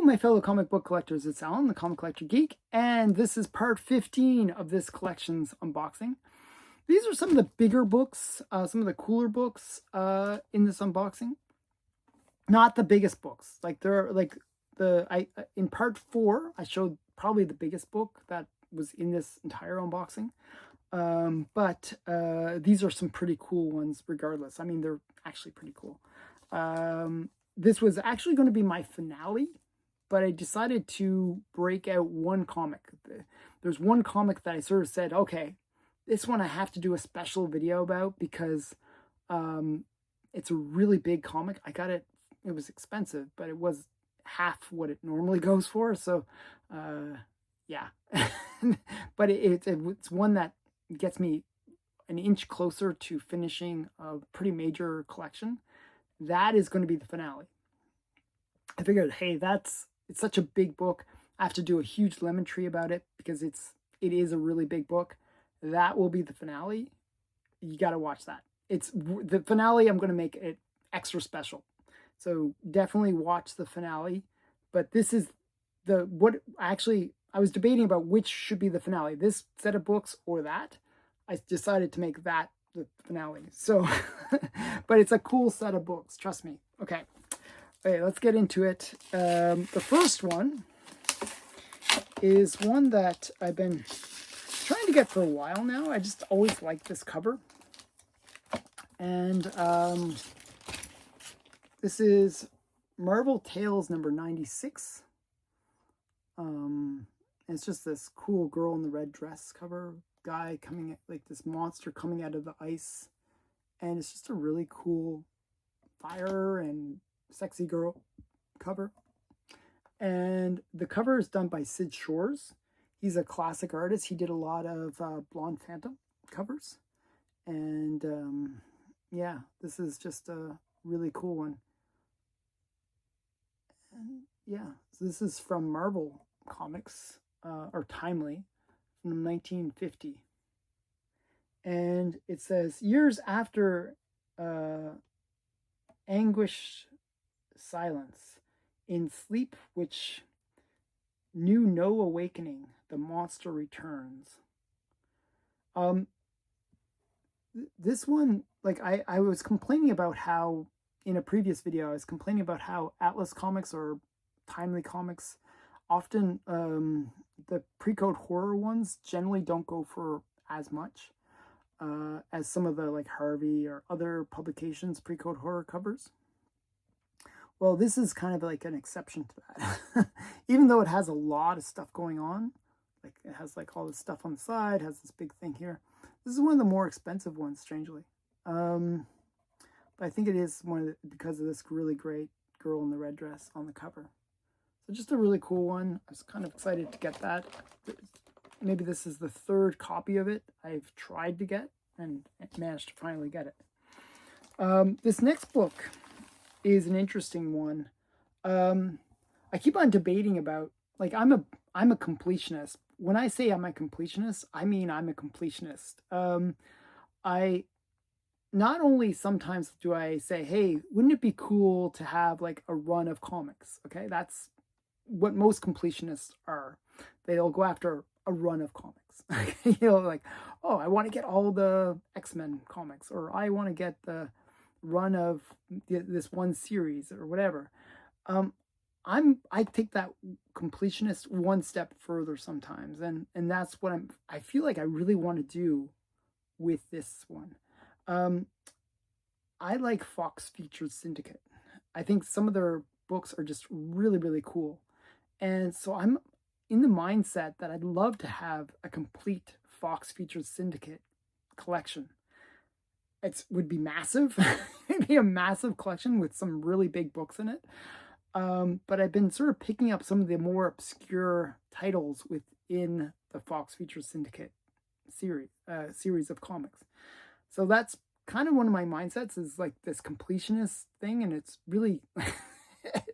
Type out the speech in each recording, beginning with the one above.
Hello, my fellow comic book collectors. It's Alan, the Comic Collector Geek, and this is part 15 of this collection's unboxing. These are some of the bigger books, some of the cooler books in this unboxing. Not the biggest books. Like they're like in part 4, I showed probably the biggest book that was in this entire unboxing. But these are some pretty cool ones regardless. I mean, they're actually pretty cool. This was actually going to be my finale, but I decided to break out one comic. There's one comic that I sort of said, okay, this one I have to do a special video about because it's a really big comic. I got it, it was expensive, but it was half what it normally goes for. So yeah, but it's one that gets me an inch closer to finishing a pretty major collection. That is going to be the finale. I figured, hey, it's such a big book. I have to do a huge lemon tree about it because it is a really big book. That will be the finale. You got to watch that. It's the finale. I'm going to make it extra special. So definitely watch the finale. But this is I was debating about which should be the finale, this set of books or that. I decided to make that the finale. So, but it's a cool set of books, trust me. Okay, let's get into it. The first one is one that I've been trying to get for a while now. I just always liked this cover. And this is Marvel Tales number 96. It's just this cool girl in the red dress cover, guy coming, like this monster coming out of the ice, and it's just a really cool fire and sexy girl cover. And the cover is done by Sid Shores. He's a classic artist. He did a lot of Blonde Phantom covers, and yeah, this is just a really cool one. And yeah, so this is from Marvel Comics, or Timely, from 1950. And it says, years after anguish silence, in sleep which knew no awakening, the monster returns. This one, like I was complaining about how, in a previous video, I was complaining about how Atlas Comics or Timely Comics, often the pre-code horror ones generally don't go for as much as some of the like Harvey or other publications pre-code horror covers. Well, this is kind of like an exception to that. Even though it has a lot of stuff going on, like it has like all this stuff on the side, has this big thing here. This is one of the more expensive ones, strangely. But I think it is one of the, because of this really great girl in the red dress on the cover. So just a really cool one. I was kind of excited to get that. Maybe this is the third copy of it I've tried to get and managed to finally get it. This next book is an interesting one. I keep on debating about, like, I'm a completionist. When I say I'm a completionist, I mean I'm a completionist. I not only sometimes do I say, hey, wouldn't it be cool to have like a run of comics? Okay, that's what most completionists are. They'll go after a run of comics. You know, like, oh, I want to get all the X-Men comics, or I want to get the run of this one series or whatever. I take that completionist one step further sometimes, and that's what I feel like I really want to do with this one. I like Fox Features Syndicate. I think some of their books are just really, really cool. And so I'm in the mindset that I'd love to have a complete Fox Features Syndicate collection. It would be massive. It'd be a massive collection with some really big books in it. But I've been sort of picking up some of the more obscure titles within the Fox Features Syndicate series of comics. So that's kind of one of my mindsets, is like this completionist thing, and it's really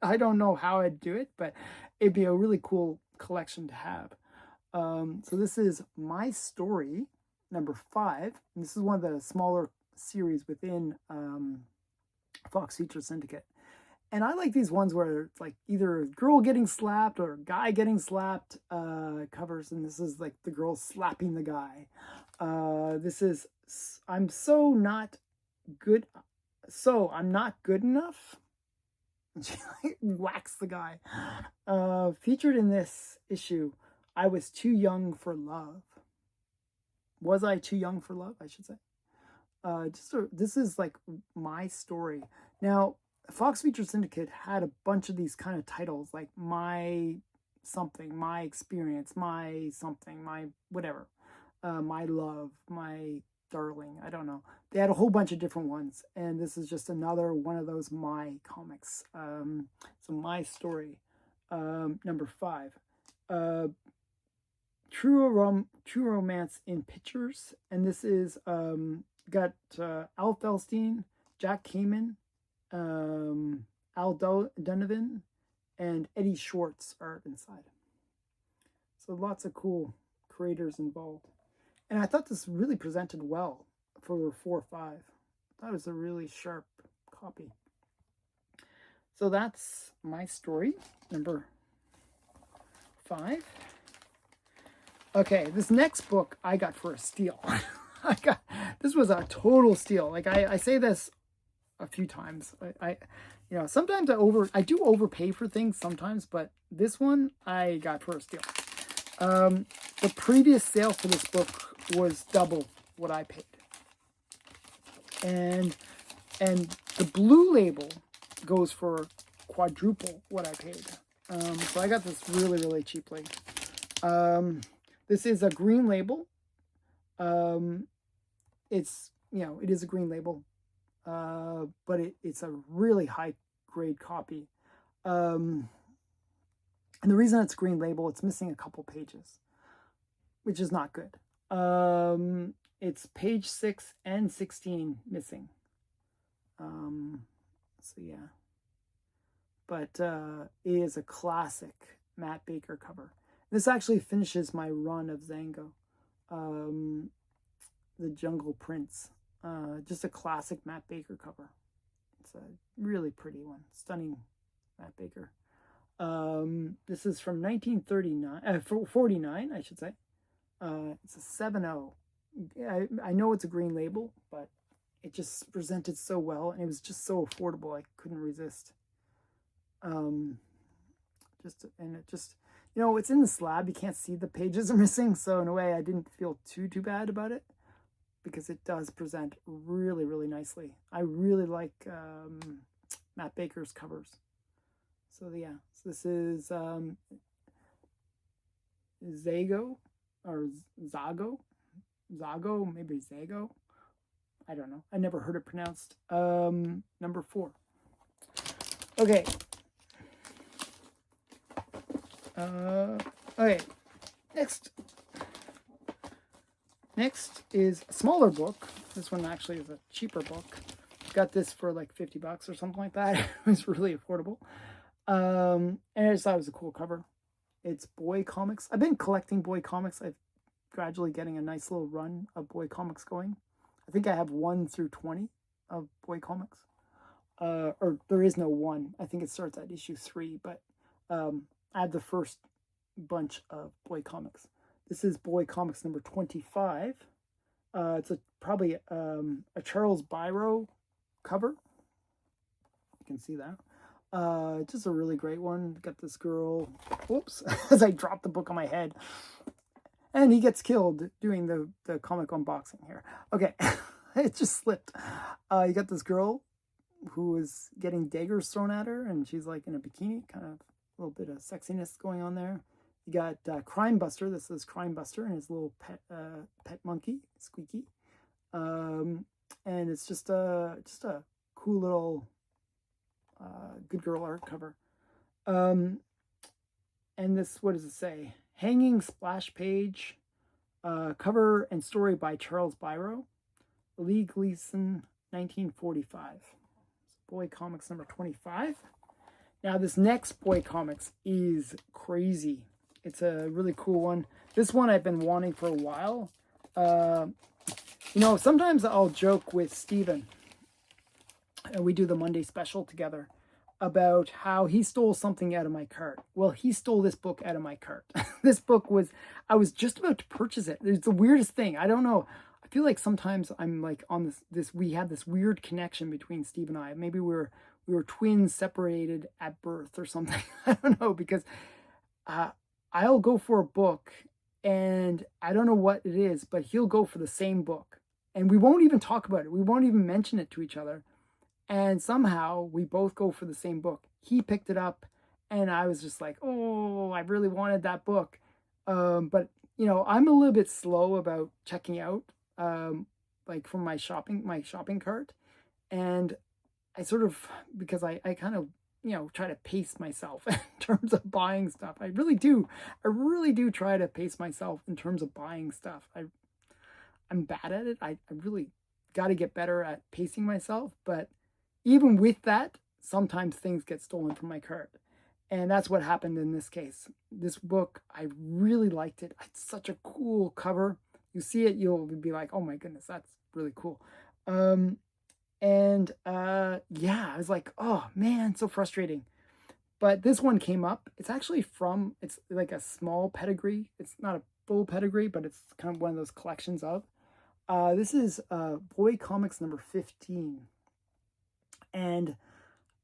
I don't know how I'd do it, but it'd be a really cool collection to have. So this is My Story number 5, and this is one of the smaller series within Fox Features Syndicate. And I like these ones where it's like either a girl getting slapped or a guy getting slapped covers. And this is like the girl slapping the guy. This is, I'm so not good. So I'm not good enough. And she like whacks the guy. Featured in this issue, I was too young for love. Was I too young for love, I should say. This is like my story. Now, Fox Feature Syndicate had a bunch of these kind of titles, like my something, my experience, my something, my whatever, my love, my darling, I don't know. They had a whole bunch of different ones, and this is just another one of those my comics. So my story, number 5. True Romance in Pictures, and this is got Al Felstein, Jack Kamen, Al Donovan, and Eddie Schwartz art inside. So lots of cool creators involved. And I thought this really presented well for 4 or 5. I thought it was a really sharp copy. So that's my story, number 5. Okay, this next book I got for a steal. This was a total steal. Like I say this a few times. I you know, sometimes I do overpay for things sometimes, but this one I got for a steal. The previous sale for this book was double what I paid. And the blue label goes for quadruple what I paid. So I got this really, really cheaply. This is a green label. It's, you know, it is a green label, but it's a really high grade copy. And the reason it's green label, it's missing a couple pages, which is not good. It's page 6 and 16 missing. So yeah, but it is a classic Matt Baker cover. This actually finishes my run of Zago, the Jungle Prince. Just a classic Matt Baker cover. It's a really pretty one, stunning Matt Baker. This is from 49, I should say. It's a 7.0. I know it's a green label, but it just presented so well, and it was just so affordable. I couldn't resist. You know, it's in the slab. You can't see the pages are missing, so in a way, I didn't feel too bad about it because it does present really, really nicely. I really like Matt Baker's covers. So yeah, so this is Zago or Zago, maybe Zago. I don't know. I never heard it pronounced. Number 4. Okay. Okay. Next is a smaller book. This one actually is a cheaper book. Got this for like $50 or something like that. It was really affordable. And I just thought it was a cool cover. It's Boy Comics. I've been collecting Boy Comics. I've gradually getting a nice little run of Boy Comics going. I think I have 1 through 20 of Boy Comics. Or there is no 1. I think it starts at issue 3, but I have the first bunch of Boy Comics. This is Boy Comics number 25. It's probably a Charles Biro cover. You can see that. Just a really great one. Got this girl, whoops, as I dropped the book on my head. And he gets killed doing the comic unboxing here. Okay, it just slipped. You got this girl who is getting daggers thrown at her, and she's like in a bikini, kind of a little bit of sexiness going on there. You got Crime Buster. This is Crime Buster and his little pet monkey, Squeaky. And it's just a cool little good girl art cover. And this, what does it say? Hanging splash page, cover and story by Charles Biro, Lee Gleason, 1945. Boy Comics number 25. Now this next Boy Comics is crazy. It's a really cool one. This one I've been wanting for a while. You know, sometimes I'll joke with Steven. And we do the Monday special together. about how he stole something out of my cart. Well, he stole this book out of my cart. This book was, I was just about to purchase it. It's the weirdest thing. I don't know. I feel like sometimes I'm like on this we had this weird connection between Steve and I. Maybe we were twins separated at birth or something. I don't know, because I'll go for a book and I don't know what it is, but he'll go for the same book. And we won't even talk about it. We won't even mention it to each other. And somehow we both go for the same book. He picked it up and I was just like, oh, I really wanted that book. But, you know, I'm a little bit slow about checking out, like from my shopping cart. And I sort of, because I kind of, you know, try to pace myself in terms of buying stuff. I really do try to pace myself in terms of buying stuff. I'm bad at it. I really got to get better at pacing myself. But even with that, sometimes things get stolen from my cart. And that's what happened in this case. This book, I really liked it. It's such a cool cover. You see it, you'll be like, oh my goodness, that's really cool. Yeah, I was like, oh man, so frustrating. But this one came up. It's actually it's like a small pedigree. It's not a full pedigree, but it's kind of one of those collections of. This is Boy Comics number 15. And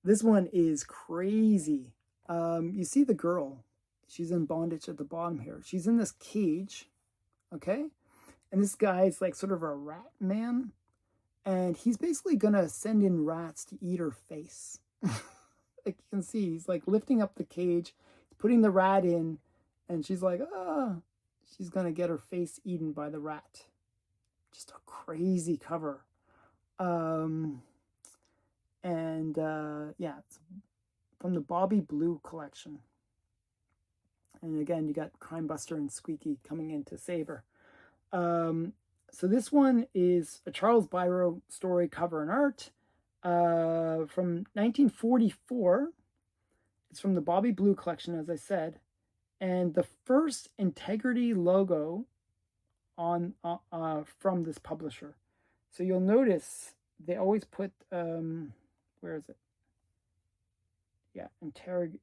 this one is crazy. You see the girl. She's in bondage at the bottom here. She's in this cage, okay? And this guy's like sort of a rat man. And he's basically going to send in rats to eat her face. Like you can see, he's like lifting up the cage, putting the rat in, and she's like, she's going to get her face eaten by the rat. Just a crazy cover. Yeah, it's from the Bobby Blue collection. And again, you got Crime Buster and Squeaky coming in to save her. So this one is a Charles Biro story, cover and art, from 1944. It's from the Bobby Blue collection, as I said. And the first Integrity logo on from this publisher. So you'll notice they always put, where is it? Yeah, Integrity.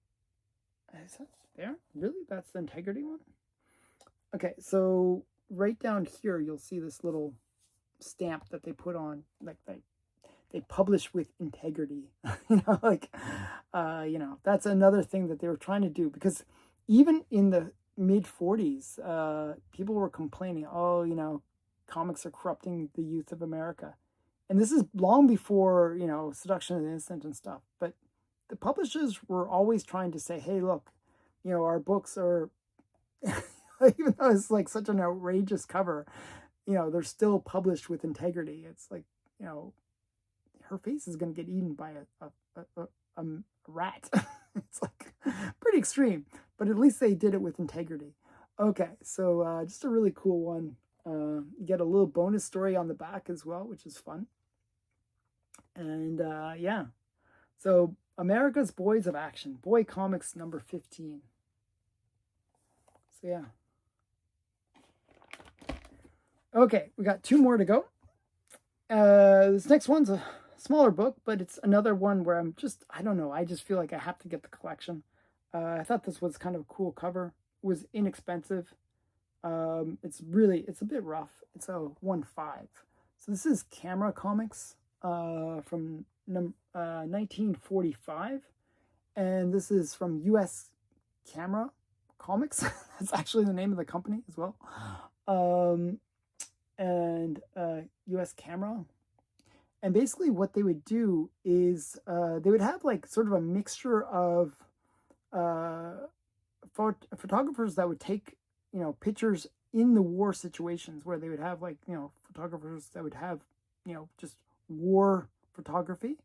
Is that there? Really? That's the Integrity one? Okay, so right down here, you'll see this little stamp that they put on, like they publish with integrity. You know, like, you know, that's another thing that they were trying to do, because even in the mid 40s, people were complaining, oh, you know, comics are corrupting the youth of America. And this is long before, you know, Seduction of the Innocent and stuff. But the publishers were always trying to say, hey, look, you know, our books are, even though it's like such an outrageous cover, you know, they're still published with integrity. It's like, you know, her face is going to get eaten by a rat. It's like pretty extreme, but at least they did it with integrity. Okay, so just a really cool one. You get a little bonus story on the back as well, which is fun. And yeah, so America's Boys of Action, Boy Comics number 15. So yeah. Okay, we got 2 more to go. This next one's a smaller book, but it's another one where I don't know, I just feel like I have to get the collection. I thought this was kind of a cool cover. It was inexpensive. It's a bit rough. It's a 1/5. So this is Camera Comics from 1945. And this is from US Camera Comics. That's actually the name of the company as well. US Camera. And basically what they would do is they would have like sort of a mixture of photographers that would take, you know, pictures in the war situations, where they would have like, you know, photographers that would have, you know, just war photography,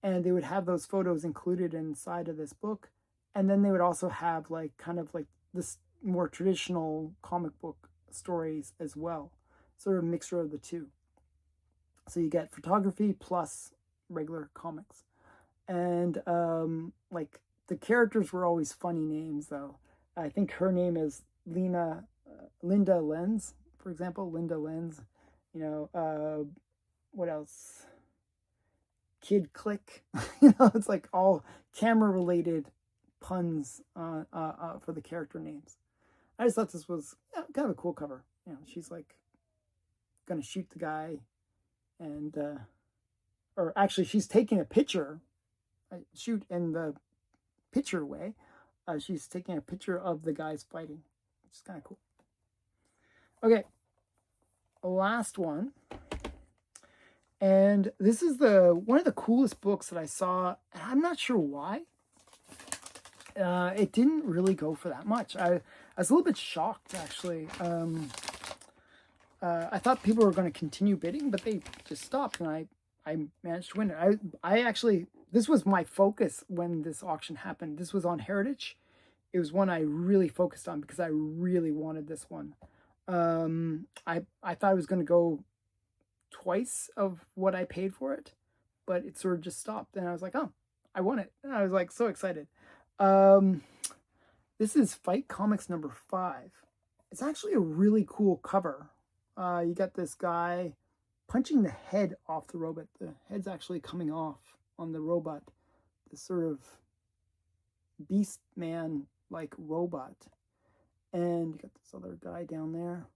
and they would have those photos included inside of this book. And then they would also have like kind of like this more traditional comic book stories as well, sort of a mixture of the two. So you get photography plus regular comics. And like the characters were always funny names, though. I think her name is Linda Lenz, for example. Linda Lenz. You know, what else? kid click. You know, it's like all camera related puns for the character names. I just thought this was kind of a cool cover. You know, she's like gonna shoot the guy, and or actually she's taking a picture, shoot in the picture way. She's taking a picture of the guys fighting, which is kind of cool. Okay, last one. And this is one of the coolest books that I saw. I'm not sure why. It didn't really go for that much. I was a little bit shocked, actually. I thought people were going to continue bidding, but they just stopped, and I managed to win it. I actually, this was my focus when this auction happened. This was on Heritage. It was one I really focused on because I really wanted this one. I thought it was going to go twice of what I paid for it, but it sort of just stopped, and I was like, oh, I won it. And I was like so excited. This is Fight Comics number 5. It's actually a really cool cover. You got this guy punching the head off the robot. The head's actually coming off on the robot. This sort of beast man like robot. And you got this other guy down there.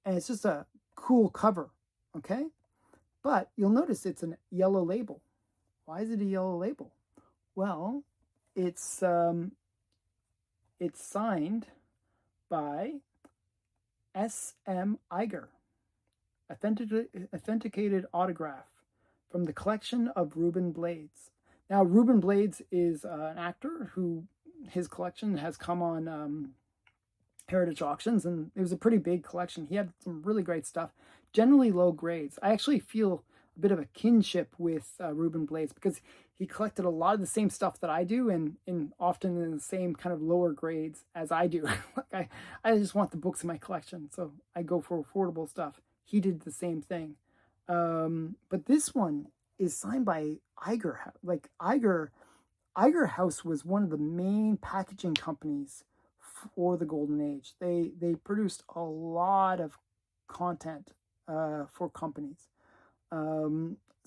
And it's just a cool cover, okay? But you'll notice it's a yellow label. Why is it a yellow label? Well, it's signed by S.M. Iger, authenticated autograph from the collection of Ruben Blades. Now, Ruben Blades is an actor who his collection has come on Heritage Auctions, and it was a pretty big collection. He had some really great stuff, generally low grades. I actually feel a bit of a kinship with Ruben Blades because he collected a lot of the same stuff that I do, and often in the same kind of lower grades as I do. Like I just want the books in my collection, so I go for affordable stuff. He did the same thing. But this one is signed by Iger. Like Iger House was one of the main packaging companies for the Golden Age. They produced a lot of content for companies.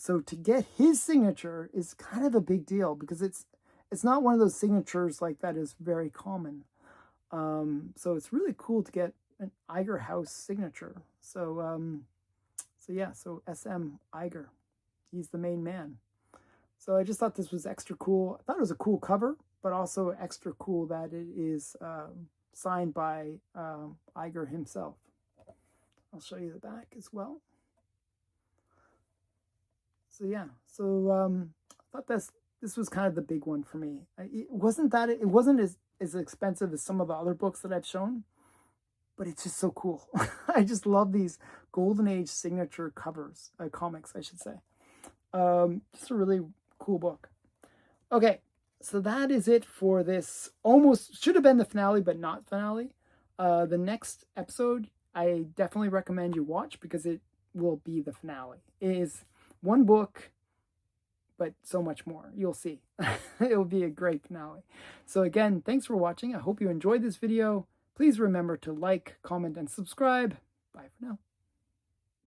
So to get his signature is kind of a big deal because it's not one of those signatures like that is very common. So it's really cool to get an Iger House signature. So so SM Iger, he's the main man. So I just thought this was extra cool. I thought it was a cool cover, but also extra cool that it is signed by Iger himself. I'll show you the back as well. So yeah, I thought this was kind of the big one for me. It wasn't as expensive as some of the other books that I've shown, but it's just so cool. I just love these Golden Age signature covers, comics, I should say. Just a really cool book. Okay, so that is it for this. Almost should have been the finale, but not finale. The next episode, I definitely recommend you watch because it will be the finale. It is one book, but so much more. You'll see. It will be a great finale. So again, thanks for watching. I hope you enjoyed this video. Please remember to like, comment, and subscribe. Bye for now.